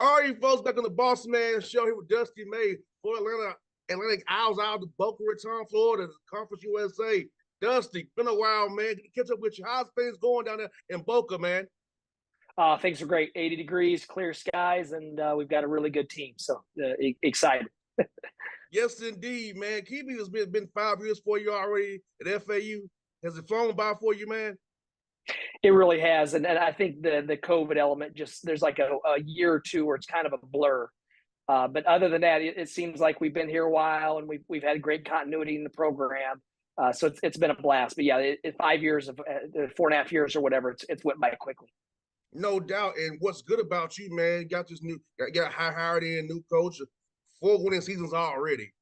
All right, folks, back on the Bossman show here with Dusty May for Atlantic Owls out of Boca Raton, Florida, Conference USA. Dusty, been a while, man. Get to catch up with you. How's things going down there in Boca, man? Things are great. 80 degrees, clear skies, and we've got a really good team. So excited. Yes, indeed, man. Kiwi has been 5 years for you already at FAU. Has it flown by for you, man? It really has, and I think the COVID element just there's like a year or two where it's kind of a blur. But other than that, it seems like we've been here a while, and we've had great continuity in the program. So it's been a blast. But yeah, 5 years of 4.5 years or whatever, it's went by quickly. No doubt. And what's good about you, man, you got this got hired in new coach, 4 winning seasons already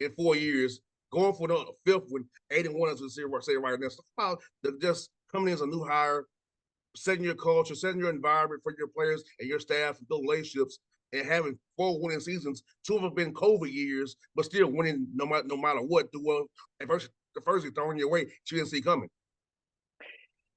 in 4 years, going for the fifth one, 8-1 as we say right now. So about just coming in as a new hire, setting your culture, setting your environment for your players and your staff and building relationships and having 4 winning seasons. Two of them have been COVID years, but still winning no matter what. Adversity thrown your way, you didn't see coming.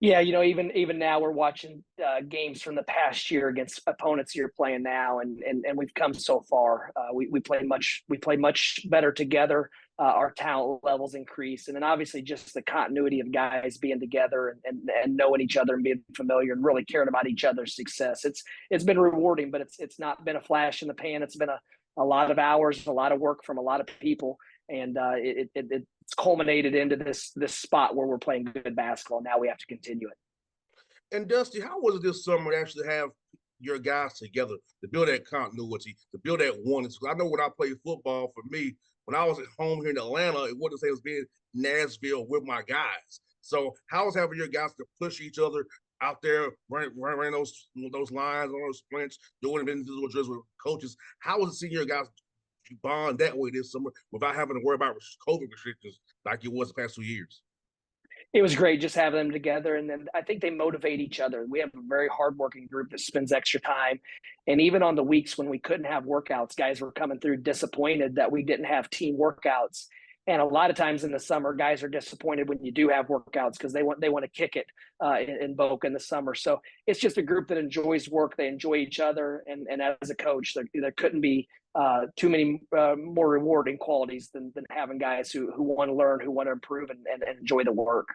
Yeah, even now we're watching games from the past year against opponents you're playing now, and we've come so far. We play much better together. Our talent levels increase, and then obviously just the continuity of guys being together and knowing each other and being familiar and really caring about each other's success. It's been rewarding, but it's not been a flash in the pan. It's been a lot of hours, a lot of work from a lot of people, and it's culminated into this spot where we're playing good basketball. Now we have to continue it. And Dusty, how was it this summer to actually have your guys together to build that continuity, to build that oneness? I know when I played football, for me, when I was at home here in Atlanta, it wasn't the same as being Nashville with my guys. So how was having your guys to push each other out there, running those lines, on those sprints, doing individual drills with coaches? How was it seeing your guys bond that way this summer without having to worry about COVID restrictions like it was the past 2 years? It was great just having them together, and then I think they motivate each other. We have a very hardworking group that spends extra time, and even on the weeks when we couldn't have workouts, guys were coming through disappointed that we didn't have team workouts. And a lot of times in the summer, guys are disappointed when you do have workouts because they want to kick it in Boca in the summer. So it's just a group that enjoys work. They enjoy each other, and as a coach, there couldn't be too many more rewarding qualities than having guys who want to learn, who want to improve, and enjoy the work.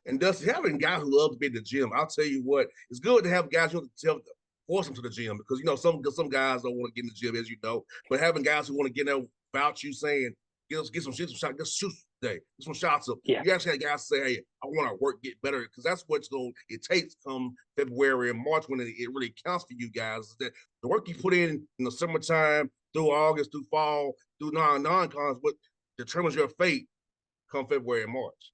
And Dusty, having guys who love to be in the gym, I'll tell you what, it's good to have guys who force them to the gym because some guys don't want to get in the gym, as you know. But having guys who want to get there without you saying, get some shots, just shoot today, get some shots up. Yeah. You actually have guys say, hey, I want to work, get better, because that's what's it takes come February and March when it really counts for you guys. Is that the work you put in the summertime, through August, through fall, through non-cons, what determines your fate come February and March.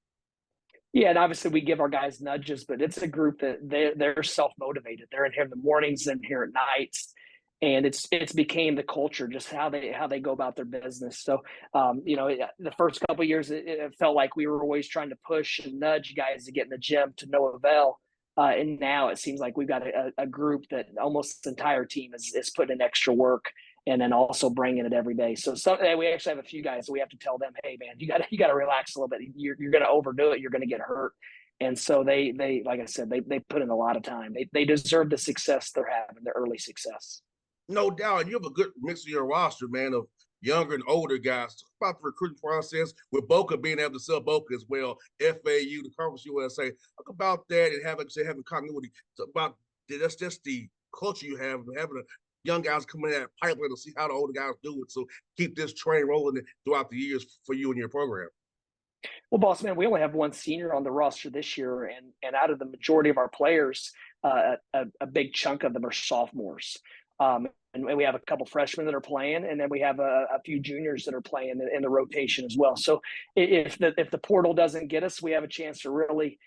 Yeah, and obviously we give our guys nudges, but it's a group that they're self-motivated. They're in here in the mornings and here at nights, and it's became the culture, just how they go about their business. So, the first couple of years, it felt like we were always trying to push and nudge guys to get in the gym to no avail. And now it seems like we've got a group that almost the entire team is putting in extra work and then also bringing it every day. So we actually have a few guys that we have to tell them, hey man, you got to relax a little bit. You're going to overdo it. You're going to get hurt. And so they like I said, they put in a lot of time. They deserve the success they're having, the early success. No doubt. And you have a good mix of your roster, man, of younger and older guys. Talk about the recruiting process with Boca being able to sell Boca as well, FAU, the Conference USA. Talk about that and having continuity. Talk about that's just the culture you have, having a young guys coming in that pipeline to see how the older guys do it. So keep this train rolling throughout the years for you and your program. Well, Bossman, we only have one senior on the roster this year, and out of the majority of our players, a big chunk of them are sophomores. And we have a couple freshmen that are playing, and then we have a few juniors that are playing in the rotation as well. So if the portal doesn't get us, we have a chance to really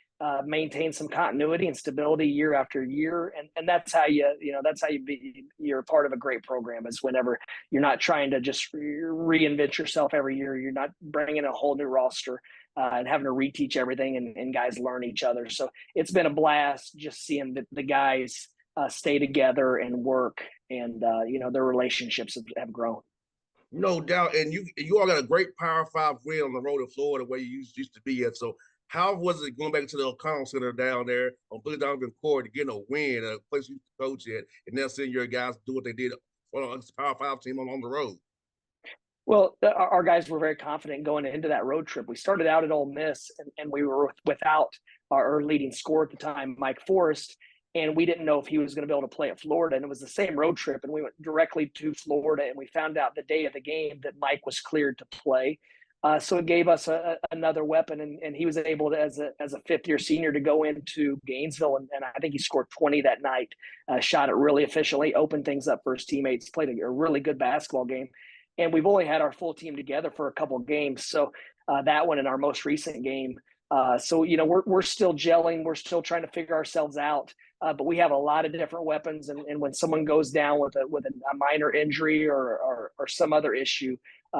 maintain some continuity and stability year after year, and that's how you're a part of a great program. Is whenever you're not trying to just reinvent yourself every year, you're not bringing a whole new roster and having to reteach everything, and guys learn each other. So it's been a blast just seeing the guys stay together and work, and their relationships have grown. No doubt. And you all got a great Power 5 win on the road in Florida where you used to be at. So how was it going back to the O'Connell Center down there on Billy Donovan Court to get a win, a place you used to coach at, and now seeing your guys do what they did for a Power 5 team on the road. Well, our guys were very confident going into that road trip. We started out at Ole Miss, and we were without our leading scorer at the time, Mike Forrest, and we didn't know if he was going to be able to play at Florida. And it was the same road trip, and we went directly to Florida, and we found out the day of the game that Mike was cleared to play. So it gave us another weapon, and he was able to, as a fifth-year senior, to go into Gainesville, and I think he scored 20 that night, shot it really efficiently, opened things up for his teammates, played a really good basketball game. And we've only had our full team together for a couple of games. So that one in our most recent game. So, we're still gelling. We're still trying to figure ourselves out. But we have a lot of different weapons. And when someone goes down with a minor injury or some other issue,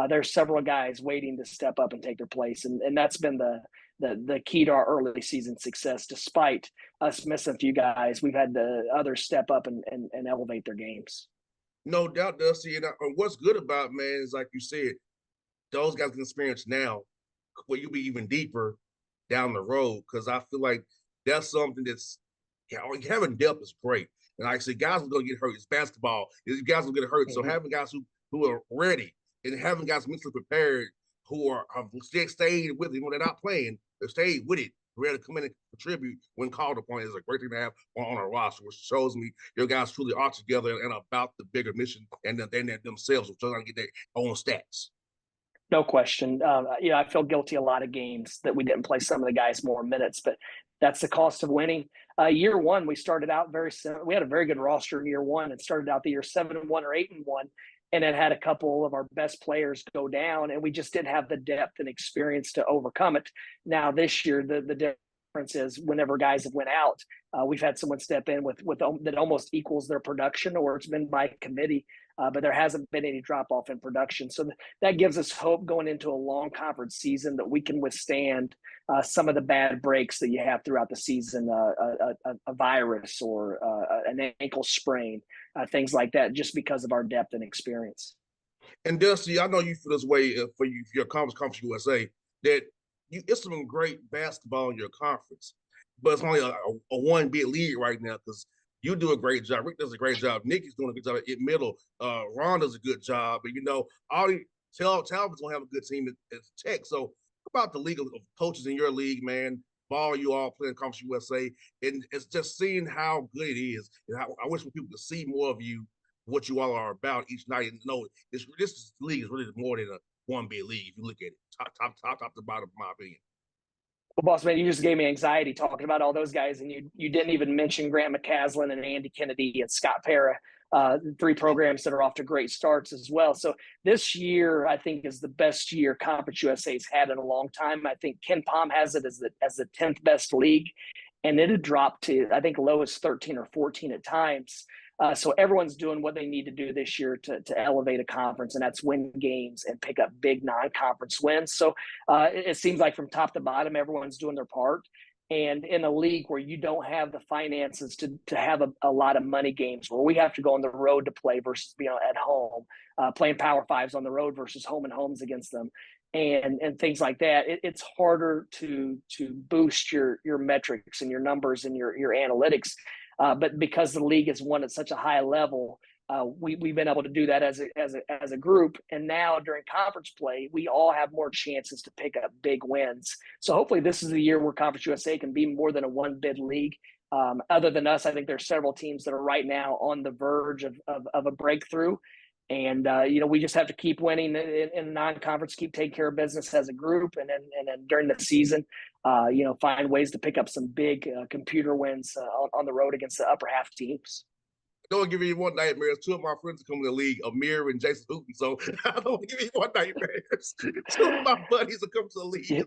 there's several guys waiting to step up and take their place. And that's been the key to our early season success. Despite us missing a few guys, we've had the others step up and elevate their games. No doubt, Dusty. And what's good about, man, is like you said, those guys can experience now where you'll be even deeper down the road. Because I feel like that's something that's having depth is great. And like I said, guys are going to get hurt. It's basketball. These guys will get hurt. Mm-hmm. So having guys who are ready and having guys mentally prepared who have stayed with it when they're not playing, they stayed with it, ready to come in and contribute when called upon is a great thing to have on our roster, which shows me your guys truly are together and about the bigger mission and themselves, which trying to get their own stats. No question. I feel guilty a lot of games that we didn't play some of the guys more minutes, but that's the cost of winning. Year one, we started out we had a very good roster in year one and started out the year 7-1 or 8-1, and then had a couple of our best players go down, and we just didn't have the depth and experience to overcome it. Now this year, the difference is whenever guys have went out, we've had someone step in with that almost equals their production, or it's been by committee. But there hasn't been any drop off in production. So that gives us hope going into a long conference season that we can withstand some of the bad breaks that you have throughout the season, a virus or an ankle sprain, things like that, just because of our depth and experience. And Dusty, I know you feel this way for your conference USA, that it's some great basketball in your conference, but it's only a one big league right now because you do a great job. Rick does a great job. Nikki's doing a good job at middle. Ron does a good job. But, all the Talbot's going to have a good team at Tech. So about the league of coaches in your league, man, ball you all playing Conference USA. And it's just seeing how good it is. And I wish people could see more of you, what you all are about each night. And know this league is really more than a one big league if you look at it. Top to bottom, in my opinion. Well, Bossman, you just gave me anxiety talking about all those guys, and you didn't even mention Grant McCaslin and Andy Kennedy and Scott Para, 3 programs that are off to great starts as well. So this year, I think, is the best year Conference USA's had in a long time. I think Ken Palm has it as the 10th best league, and it had dropped to, I think, low as 13 or 14 at times. So everyone's doing what they need to do this year to elevate a conference, and that's win games and pick up big non-conference wins. So it seems like from top to bottom, everyone's doing their part. And in a league where you don't have the finances to have a lot of money games, where we have to go on the road to play versus being at home, playing Power Fives on the road versus home and homes against them, and things like that, it's harder to boost your metrics and your numbers and your analytics. But because the league has won at such a high level, we've been able to do that as a group. And now during conference play, we all have more chances to pick up big wins. So hopefully this is the year where Conference USA can be more than a one bid league. Other than us, I think there's several teams that are right now on the verge of a breakthrough. And, we just have to keep winning in non-conference, keep taking care of business as a group. And then during the season, find ways to pick up some big computer wins on the road against the upper half teams. Don't give me one nightmare. 2 of my friends are coming to the league, Amir and Jason Hooten. So I don't give me one nightmare. 2 of my buddies are coming to the league. Yeah.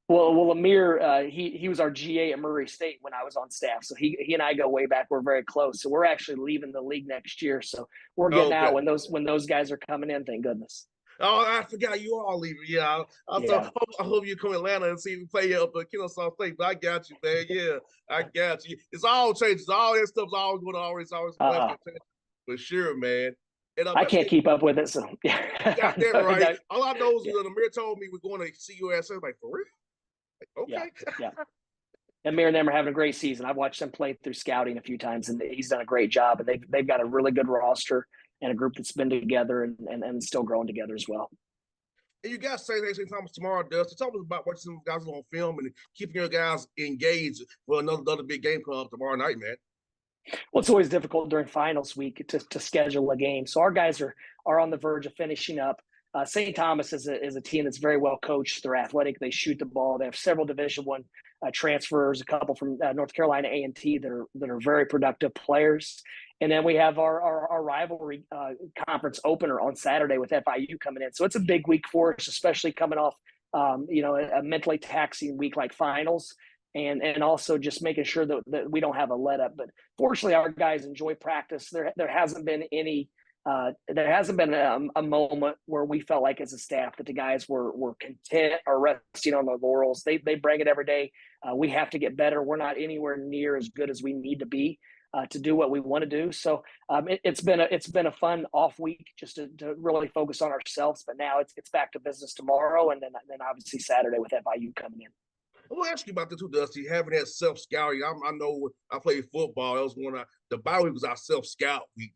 Well, Amir, he was our GA at Murray State when I was on staff. So he and I go way back. We're very close. So we're actually leaving the league next year. So we're getting out when those guys are coming in. Thank goodness. Oh, I forgot you all leaving. Yeah, I hope you come to Atlanta and see me play up at Kennesaw State. But I got you, man. Yeah, I got you. It's all changes. All that stuff's always going to always for sure, man. And I can't keep up with it. So yeah, got that right. All I know is that Amir told me we're going to CUSA. I'm like, for real? Like, okay. Yeah. Amir and them are having a great season. I've watched them play through scouting a few times, and he's done a great job. And they've got a really good roster and a group that's been together and still growing together as well. And you guys say St. Thomas tomorrow, Dusty. Talk us about watching some guys on film and keeping your guys engaged for another big game come up tomorrow night, man. Well, it's always difficult during finals week to schedule a game. So our guys are on the verge of finishing up. St. Thomas is a team that's very well coached. They're athletic. They shoot the ball. They have several Division One transfers, a couple from North Carolina A&T that are very productive players. And then we have our rivalry conference opener on Saturday with FIU coming in. So it's a big week for us, especially coming off a mentally taxing week like finals. And also just making sure that we don't have a let up. But fortunately, our guys enjoy practice. There hasn't been a moment where we felt like as a staff that the guys were content or resting on their laurels. They bring it every day. We have to get better. We're not anywhere near as good as we need to be to do what we want to do. So it's been a fun off week just to really focus on ourselves. But now it's back to business tomorrow, and then obviously Saturday with FIU coming in. I want to ask you about the two, Dusty, having that self-scouting. I know I played football. That was one of the bye week was our self-scout week.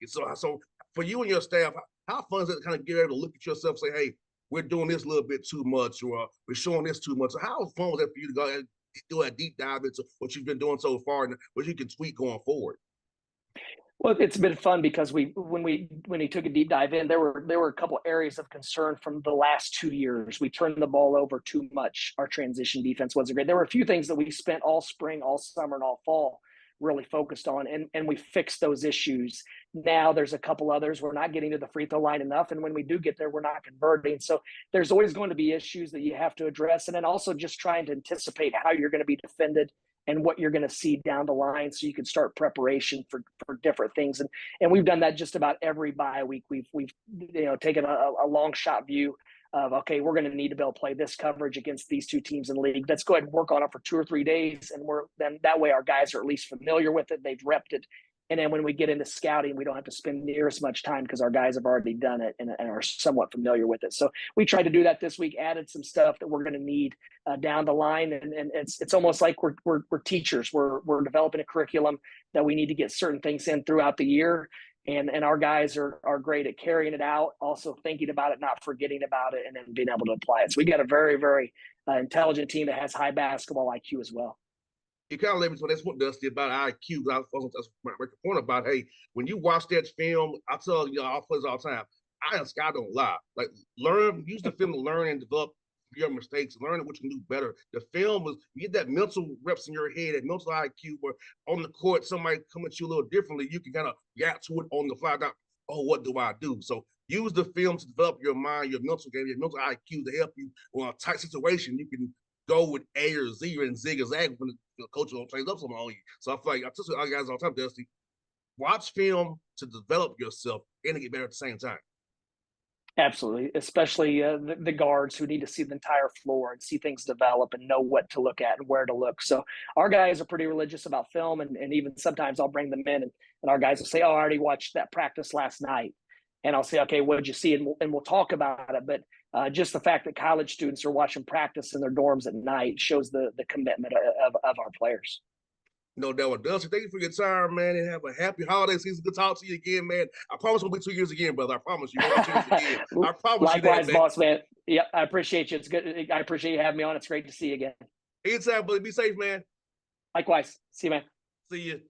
So for you and your staff, how fun is it to kind of get able to look at yourself and say, hey, we're doing this a little bit too much, or we're showing this too much. So how fun was that for you to go and do a deep dive into what you've been doing so far and what you can tweak going forward? Well, it's been fun because when we took a deep dive in, there were a couple areas of concern from the last 2 years. We turned the ball over too much. Our transition defense wasn't great. There were a few things that we spent all spring, all summer, and all fall really focused on, and we fixed those issues. Now there's a couple others. We're not getting to the free throw line enough, and when we do get there, we're not converting. So there's always going to be issues that you have to address, and then also just trying to anticipate how you're going to be defended and what you're going to see down the line so you can start preparation for different things. And we've done that just about every bye week. We've taken a long shot view of, okay, we're going to need to be able to play this coverage against these two teams in the league. Let's go ahead and work on it for 2 or 3 days. And then that way our guys are at least familiar with it. They've repped it. And then when we get into scouting, we don't have to spend near as much time because our guys have already done it and are somewhat familiar with it. So we tried to do that this week, added some stuff that we're going to need down the line. And it's almost like we're teachers. We're developing a curriculum that we need to get certain things in throughout the year. And our guys are great at carrying it out, also thinking about it, not forgetting about it, and then being able to apply it. So we got a very, very intelligent team that has high basketball IQ as well. You kind of let me know that's what Dusty about IQ. I was make a point about, hey, when you watch that film, I tell our players all the time, I don't lie. Like use the film to learn and develop your mistakes, learn what you can do better. The film is you get that mental reps in your head, that mental IQ where on the court somebody come at you a little differently, you can kind of react to it on the fly. Oh, what do I do? So use the film to develop your mind, your mental game, your mental IQ to help you on a tight situation. You can go with A or Z and zig or zag when the coach will change up something on you. So I feel like I tell our guys all the time, Dusty, watch film to develop yourself and to get better at the same time. Absolutely, especially the guards who need to see the entire floor and see things develop and know what to look at and where to look. So our guys are pretty religious about film, and even sometimes I'll bring them in and our guys will say, oh, I already watched that practice last night. And I'll say, okay, what did you see? And we'll talk about it. But just the fact that college students are watching practice in their dorms at night shows the commitment of our players. No doubt. Dusty, thank you for your time, man, and have a happy holiday season. Good to talk to you again, man. I promise we'll be 2 years again, brother. I promise you. We'll be 2 years again. I promise Likewise, you that, Bossman. Yep, I appreciate you. It's good. I appreciate you having me on. It's great to see you again. Anytime, buddy. Be safe, man. Likewise. See you, man. See you.